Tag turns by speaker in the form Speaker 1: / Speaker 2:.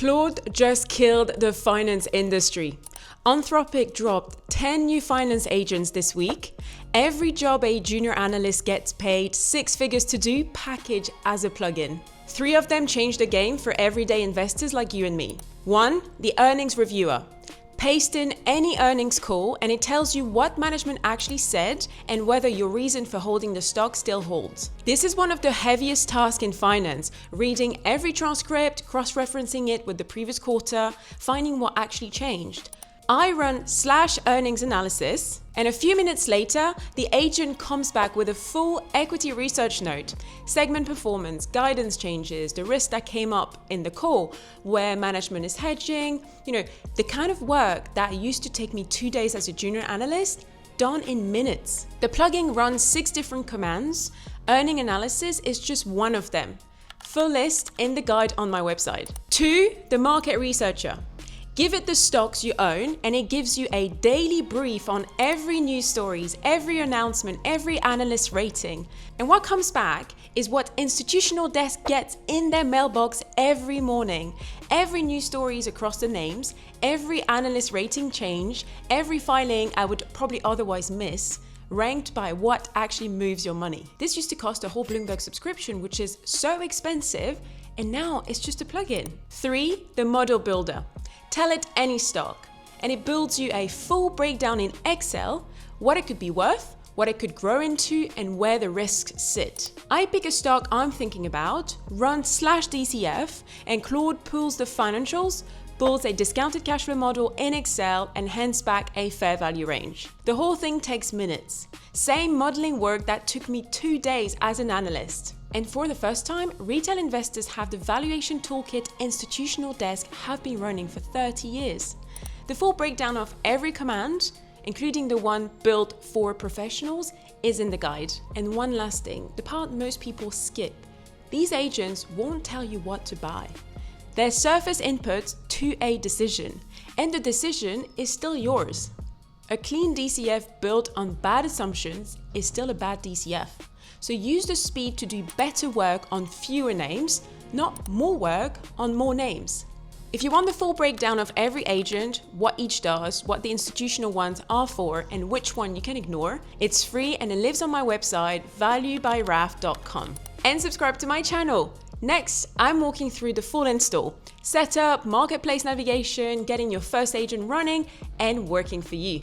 Speaker 1: Claude just killed the finance industry. Anthropic dropped 10 new finance agents this week. Every job a junior analyst gets paid 6 figures to do, packaged as a plugin. 3 of them changed the game for everyday investors like you and me. 1. The Earnings Reviewer. Paste in any earnings call and it tells you what management actually said and whether your reason for holding the stock still holds. This is one of the heaviest tasks in finance, reading every transcript, cross-referencing it with the previous quarter, finding what actually changed. I run /earnings analysis, and a few minutes later, the agent comes back with a full equity research note, segment performance, guidance changes, the risk that came up in the call, where management is hedging, the kind of work that used to take me 2 days as a junior analyst, done in minutes. The plugin runs 6 different commands. Earning analysis is just one of them. Full list in the guide on my website. 2. The Market Researcher. Give it the stocks you own and it gives you a daily brief on every news stories, every announcement, every analyst rating. And what comes back is what institutional desk gets in their mailbox every morning. Every news stories across the names, every analyst rating change, every filing I would probably otherwise miss, ranked by what actually moves your money. This used to cost a whole Bloomberg subscription, which is so expensive, and now it's just a plugin. 3. The Model Builder. Tell it any stock, and it builds you a full breakdown in Excel, what it could be worth, what it could grow into, and where the risks sit. I pick a stock I'm thinking about, run /DCF, and Claude pulls the financials, builds a discounted cash flow model in Excel, and hands back a fair value range. The whole thing takes minutes. Same modeling work that took me 2 days as an analyst. And for the first time, retail investors have the valuation toolkit institutional desk have been running for 30 years. The full breakdown of every command, including the one built for professionals, is in the guide. And one last thing, the part most people skip. These agents won't tell you what to buy. They're surface inputs to a decision, and the decision is still yours. A clean DCF built on bad assumptions is still a bad DCF. So use the speed to do better work on fewer names, not more work on more names. If you want the full breakdown of every agent, what each does, what the institutional ones are for, and which one you can ignore, it's free and it lives on my website, valuebyraph.com. And subscribe to my channel. Next, I'm walking through the full install, setup, marketplace navigation, getting your first agent running and working for you.